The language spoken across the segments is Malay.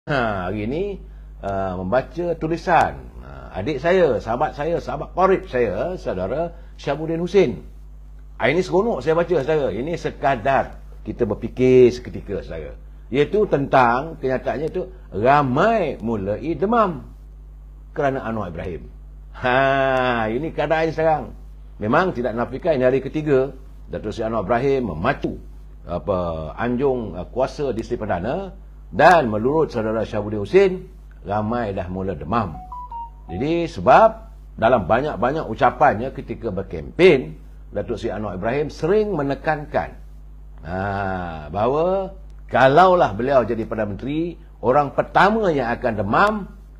Hari ini membaca tulisan adik saya, sahabat qarib saya, saudara Syahabuddin Hussein. Ini seronok saya baca, saudara. Ini sekadar kita berfikir seketika, saudara. Iaitu tentang kenyataannya itu ramai mulai demam kerana Anwar Ibrahim. Ini keadaan sekarang. Memang tidak nafikan ini hari ketiga Datuk Seri Anwar Ibrahim memacu anjung kuasa di Seri Perdana, dan menurut saudara Syahabuddin Hussein ramai dah mula demam. Jadi sebab dalam banyak-banyak ucapannya ketika berkempen, Datuk Seri Anwar Ibrahim sering menekankan bahawa kalaulah beliau jadi Perdana Menteri, orang pertama yang akan demam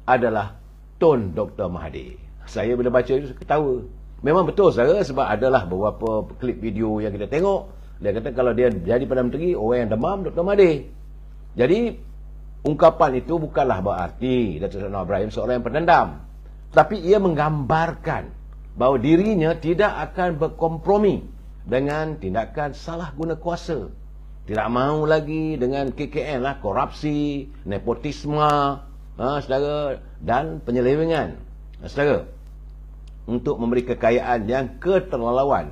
adalah Tun Dr. Mahathir. Saya bila baca itu ketawa. Memang betul, saudara, sebab adalah beberapa klip video yang kita tengok. Dia kata kalau dia jadi Perdana Menteri, orang yang demam Dr. Mahathir. Jadi ungkapan itu bukanlah berarti Datuk Seri Anwar Ibrahim seorang yang pendendam, tapi ia menggambarkan bahawa dirinya tidak akan berkompromi dengan tindakan salah guna kuasa. Tidak mahu lagi dengan KKN lah, korupsi, nepotisme, saudara, dan penyelewengan, saudara, untuk memberi kekayaan yang keterlaluan,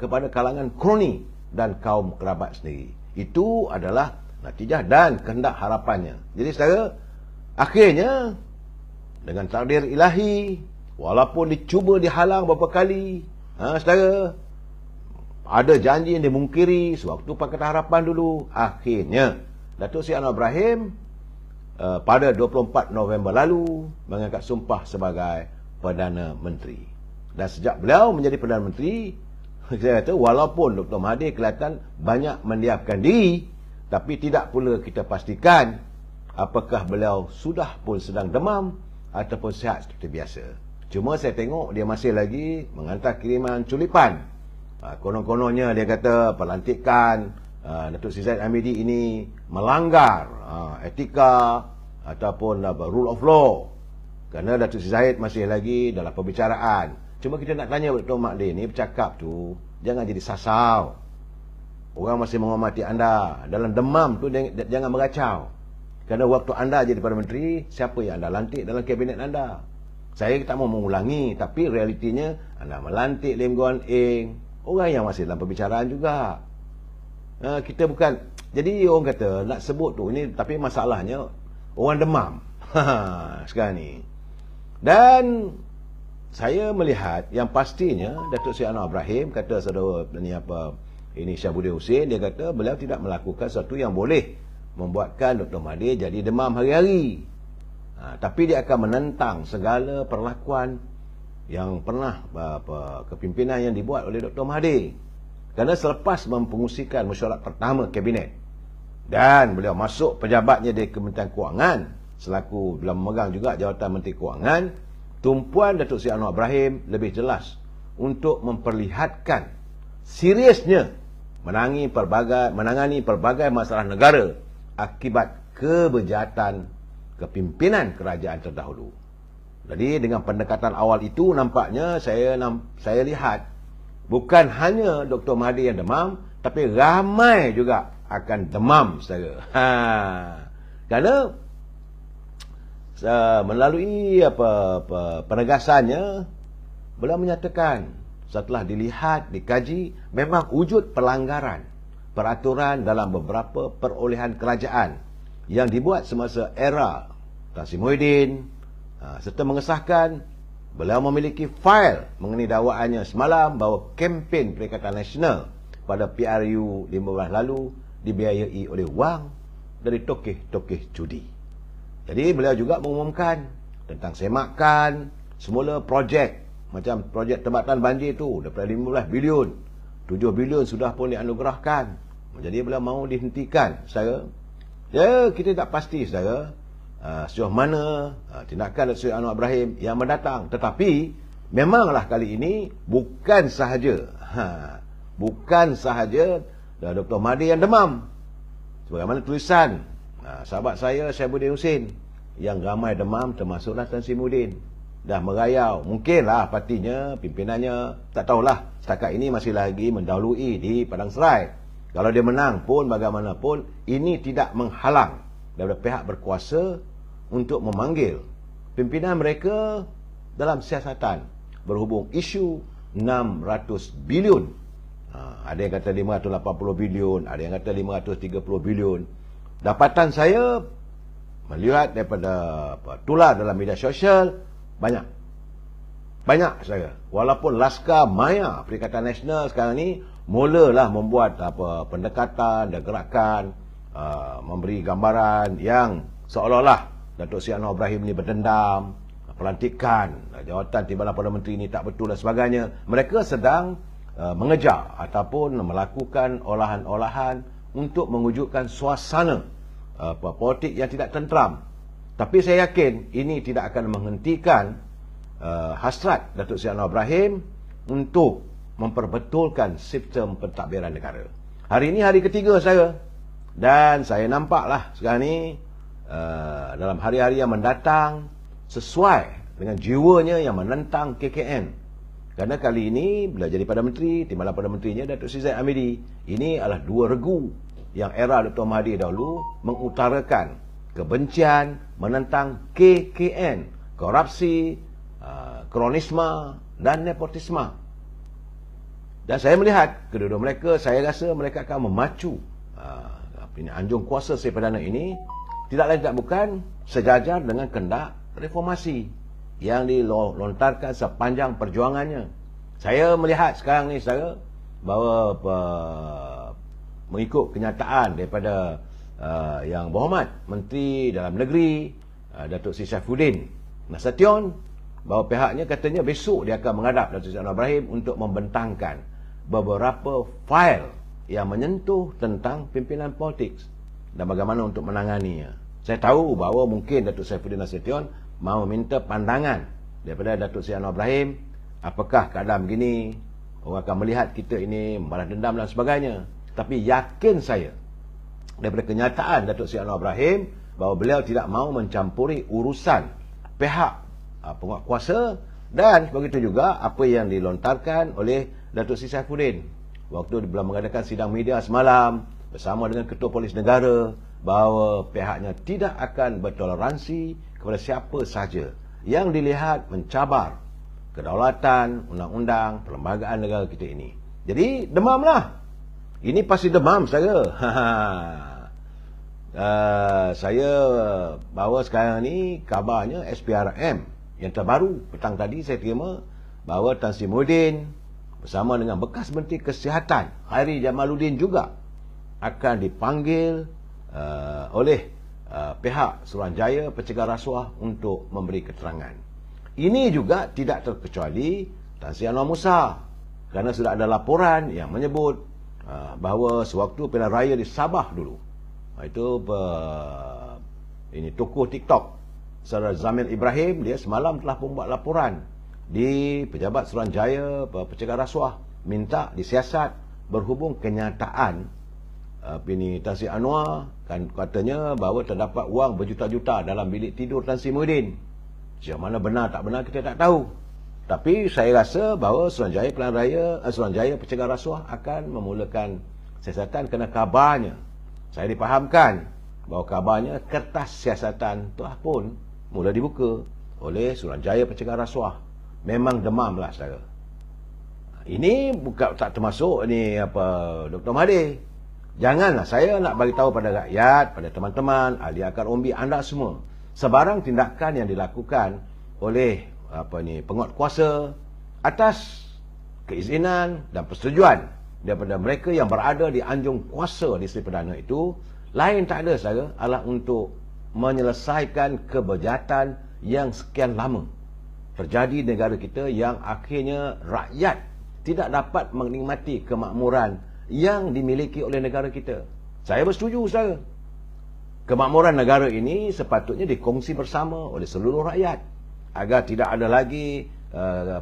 kepada kalangan kroni dan kaum kerabat sendiri. Itu adalah natijah dan kehendak harapannya. Jadi saudara, akhirnya dengan takdir ilahi, walaupun dicuba dihalang beberapa kali, saudara, ada janji yang dimungkiri sewaktu Pakatan Harapan dulu, akhirnya Datuk Seri Anwar Ibrahim pada 24 November lalu mengangkat sumpah sebagai Perdana Menteri. Dan sejak beliau menjadi Perdana Menteri, saya kata walaupun Dr. Mahathir kelihatan banyak mendiamkan diri, tapi tidak pula kita pastikan apakah beliau sudah pun sedang demam ataupun sihat seperti biasa. Cuma saya tengok dia masih lagi menghantar kiriman culipan. Konon-kononnya dia kata pelantikan Datuk Seri Zahid Hamidi ini melanggar etika ataupun rule of law, kerana Datuk Seri Zahid masih lagi dalam perbicaraan. Cuma kita nak tanya Dr. Mahathir ni bercakap tu jangan jadi sasau. Orang masih menghormati anda. Dalam demam tu jangan meracau. Kerana waktu anda jadi Perdana Menteri, siapa yang anda lantik dalam kabinet anda? Saya tak mau mengulangi, tapi realitinya anda melantik Lim Guan Eng, orang yang masih dalam perbicaraan juga. Kita bukan, jadi orang kata nak sebut tu ini, tapi masalahnya orang demam sekarang ni. Dan saya melihat yang pastinya Datuk Seri Anwar Ibrahim, kata saudara ini Syahabuddin Hussein, dia kata beliau tidak melakukan sesuatu yang boleh membuatkan Dr. Mahathir jadi demam hari-hari. Tapi dia akan menentang segala perlakuan yang pernah kepimpinan yang dibuat oleh Dr. Mahathir. Kerana selepas mempengusikan mesyuarat pertama kabinet dan beliau masuk pejabatnya di Kementerian Kewangan, selaku beliau memegang juga jawatan Menteri Kewangan, tumpuan Datuk Seri Anwar Ibrahim lebih jelas untuk memperlihatkan seriusnya menangani pelbagai masalah negara akibat kebejahatan kepimpinan kerajaan terdahulu. Jadi dengan pendekatan awal itu, nampaknya saya lihat bukan hanya Dr. Mahathir yang demam, tapi ramai juga akan demam, saudara. Kerana melalui penegasannya, beliau menyatakan setelah dilihat, dikaji, memang wujud pelanggaran peraturan dalam beberapa perolehan kerajaan yang dibuat semasa era Tan Sri Muhyiddin, serta mengesahkan beliau memiliki fail mengenai dakwaannya semalam bahawa kempen Perikatan Nasional pada PRU 15 lalu dibiayai oleh wang dari tokeh-tokeh judi. Jadi beliau juga mengumumkan tentang semakan semula projek, macam projek tempatan banjir tu daripada 15 bilion, 7 bilion sudah pun dianugerahkan. Jadi beliau mahu dihentikan, saudara. Ya, kita tak pasti, saudara, sejauh mana tindakan Datuk Seri Anwar Ibrahim yang mendatang. Tetapi memanglah kali ini bukan sahaja Dr. Mahathir yang demam. Sebagaimana tulisan sahabat saya Syahabuddin Hussein, yang ramai demam termasuklah Tan Sri Muhyiddin. Dah merayau, mungkinlah partinya, pimpinannya, tak tahulah, setakat ini masih lagi mendahului di Padang Serai. Kalau dia menang pun bagaimanapun, ini tidak menghalang daripada pihak berkuasa untuk memanggil pimpinan mereka dalam siasatan berhubung isu 600 bilion. Ada yang kata 580 bilion, ada yang kata 530 bilion. Dapatan saya melihat daripada tular dalam media sosial, banyak saya. Walaupun Laskar Maya Perikatan Nasional sekarang ni mulalah membuat pendekatan dan gerakan, memberi gambaran yang seolah-olah Datuk Seri Anwar Ibrahim ni berdendam, pelantikan jawatan Timbalan Perdana Menteri ni tak betul dan sebagainya. Mereka sedang mengejar ataupun melakukan olahan-olahan untuk mewujudkan suasana politik yang tidak tenteram. Tapi saya yakin ini tidak akan menghentikan hasrat Datuk Seri Anwar Ibrahim untuk memperbetulkan sistem pentadbiran negara. Hari ini hari ketiga saya, dan saya nampaklah sekarang ni dalam hari-hari yang mendatang sesuai dengan jiwanya yang menentang KKN. Kerana kali ini bila jadi Perdana Menteri, Timbalan Perdana Menterinya Datuk Seri Zahid Hamidi, ini adalah dua regu yang era Dr. Mahathir dahulu mengutarakan kebencian menentang KKN, korupsi, kronisme dan nepotisme. Dan saya melihat kedua-dua mereka, saya rasa mereka akan memacu anjung kuasa Seri Perdana ini tidak lain tak bukan sejajar dengan kehendak reformasi yang dilontarkan sepanjang perjuangannya. Saya melihat sekarang ni saudara bahawa mengikut kenyataan daripada Yang Berhormat Menteri Dalam Negeri Datuk Seri Saifuddin Nasution, bahawa pihaknya katanya besok dia akan menghadap Datuk Seri Anwar Ibrahim untuk membentangkan beberapa fail yang menyentuh tentang pimpinan politik dan bagaimana untuk menanganinya. Saya tahu bahawa mungkin Datuk Saifuddin Nasution mahu minta pandangan daripada Datuk Seri Anwar Ibrahim, apakah keadaan begini, orang akan melihat kita ini membalas dendam dan sebagainya. Tapi yakin saya daripada kenyataan Datuk Seri Anwar Ibrahim bahawa beliau tidak mahu mencampuri urusan pihak penguatkuasa, dan begitu juga apa yang dilontarkan oleh Datuk Seri Saifuddin waktu dia mengadakan sidang media semalam bersama dengan Ketua Polis Negara, bahawa pihaknya tidak akan bertoleransi kepada siapa sahaja yang dilihat mencabar kedaulatan, undang-undang, perlembagaan negara kita ini. Jadi demamlah. Ini pasti demam saya. Saya bahawa sekarang ni kabarnya SPRM yang terbaru petang tadi saya terima bahawa Tan Sri Muhyiddin bersama dengan bekas Menteri Kesihatan Khairi Jamaluddin juga akan dipanggil oleh pihak Suruhanjaya Pencegah Rasuah untuk memberi keterangan. Ini juga tidak terkecuali Tan Sri Anwar Musa, kerana sudah ada laporan yang menyebut bahawa sewaktu pilihan raya di Sabah dulu, itu ini tokoh TikTok Saudara Zamir Ibrahim, dia semalam telah membuat laporan di Pejabat Suruhanjaya Pencegah Rasuah, minta disiasat berhubung kenyataan Tan Sri Anwar kan katanya bahawa terdapat wang berjuta-juta dalam bilik tidur Tan Sri Muhyiddin. Sejauh mana benar tak benar kita tak tahu. Tapi saya rasa bahawa Suruhanjaya Pilihan Raya, Suruhanjaya Pencegah Rasuah akan memulakan siasatan kerana kabarnya, saya dipahamkan bahawa kabarnya kertas siasatan telah pun mula dibuka oleh Suruhanjaya Pencegah Rasuah. Memang demamlah saudara. Ini bukan tak termasuk ni Dr. Mahathir. Janganlah saya nak bagi tahu pada rakyat, pada teman-teman, ahli akar umbi anda semua, sebarang tindakan yang dilakukan oleh penguatkuasa atas keizinan dan persetujuan daripada mereka yang berada di anjung kuasa di Seri Perdana itu, lain tak ada saudara adalah untuk menyelesaikan kebejahatan yang sekian lama terjadi di negara kita, yang akhirnya rakyat tidak dapat menikmati kemakmuran yang dimiliki oleh negara kita. Saya bersetuju saudara, kemakmuran negara ini sepatutnya dikongsi bersama oleh seluruh rakyat agar tidak ada lagi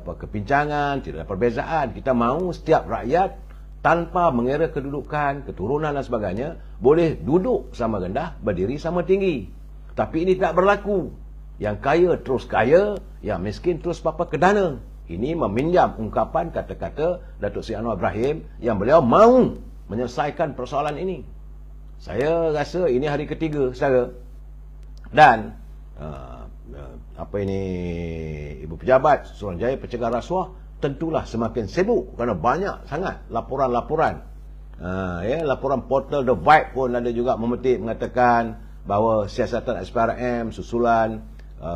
kepincangan, tidak ada perbezaan. Kita mahu setiap rakyat tanpa mengira kedudukan, keturunan dan sebagainya boleh duduk sama rendah, berdiri sama tinggi. Tapi ini tidak berlaku. Yang kaya terus kaya, yang miskin terus papa kedana. Ini meminjam ungkapan kata-kata Datuk Seri Anwar Ibrahim yang beliau mahu menyelesaikan persoalan ini. Saya rasa ini hari ketiga, saudara. Dan apa ini, Ibu Pejabat Suruhanjaya Pencegah Rasuah tentulah semakin sibuk kerana banyak sangat laporan-laporan. Laporan portal The Vibe pun ada juga memetik mengatakan bahawa siasatan SPRM susulan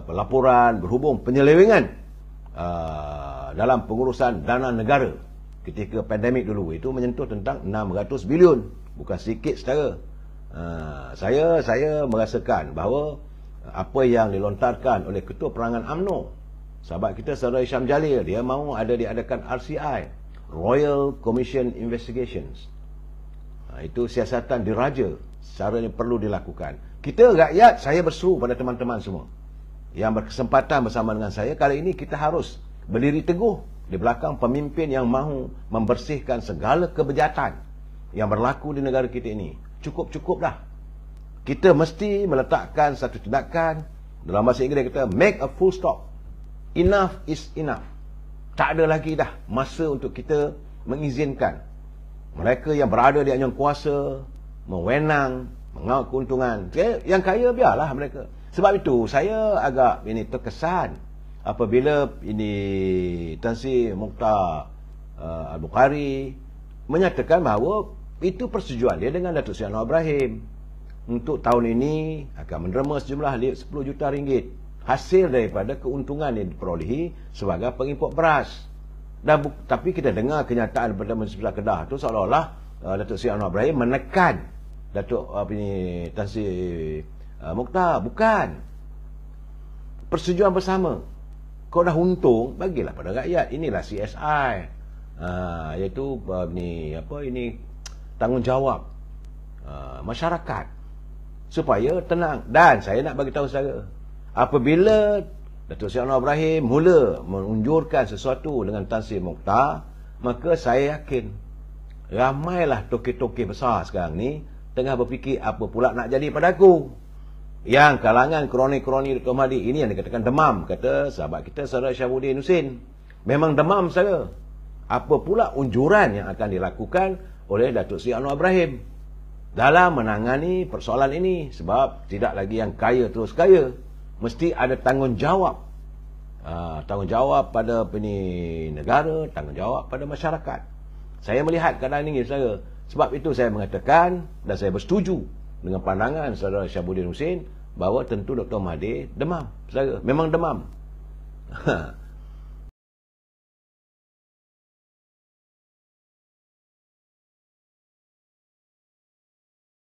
laporan berhubung penyelewengan dalam pengurusan dana negara ketika pandemik dulu itu menyentuh tentang 600 bilion, bukan sikit saudara. Saya merasakan bahawa apa yang dilontarkan oleh Ketua Perangan UMNO, sahabat kita Saudara Hisham Jalil, dia mahu diadakan RCI, Royal Commission Investigations. Itu siasatan diraja, secara ini perlu dilakukan. Kita rakyat, saya berseru pada teman-teman semua yang berkesempatan bersama dengan saya, kali ini kita harus berdiri teguh di belakang pemimpin yang mahu membersihkan segala kebejatan yang berlaku di negara kita ini. Cukup-cukup dah. Kita mesti meletakkan satu tindakan, dalam bahasa Inggeris kita make a full stop. Enough is enough. Tak ada lagi dah masa untuk kita mengizinkan mereka yang berada di anjung kuasa mewenang, mengaut keuntungan. Yang kaya biarlah mereka. Sebab itu saya agak terkesan apabila Tan Sri Mokhtar Al-Bukhari menyatakan bahawa itu persetujuan dia dengan Datuk Seri Anwar Ibrahim untuk tahun ini akan menerima sejumlah 10 juta ringgit hasil daripada keuntungan yang diperolehi sebagai pengimport beras. Tapi kita dengar kenyataan daripada Menteri Besar Kedah tu seolah-olah Datuk Seri Anwar Ibrahim menekan Datuk Tan Sri Mokhtar. Bukan. Persetujuan bersama. Kau dah untung, bagilah pada rakyat. Inilah CSI. Iaitu tanggungjawab masyarakat supaya tenang. Dan saya nak bagi tahu saudara, apabila Datuk Seri Anwar Ibrahim mula menunjurkan sesuatu dengan Tan Sri Mokhtar, maka saya yakin ramailah tokoh-tokoh besar sekarang ni tengah berfikir apa pula nak jadi pada aku. Yang kalangan kroni-kroni Dr. Mahdi ini yang dikatakan demam, kata sahabat kita Saudara Syabuddin Husin. Memang demam saudara. Apa pula unjuran yang akan dilakukan oleh Datuk Seri Anwar Ibrahim dalam menangani persoalan ini? Sebab tidak lagi yang kaya terus kaya, mesti ada tanggungjawab. Tanggungjawab pada negara, tanggungjawab pada masyarakat. Saya melihat keadaan ini saudara. Sebab itu saya mengatakan dan saya bersetuju dengan pandangan Saudara Syabuddin Husin bahawa tentu Dr. Mahdi demam saudara. Memang demam.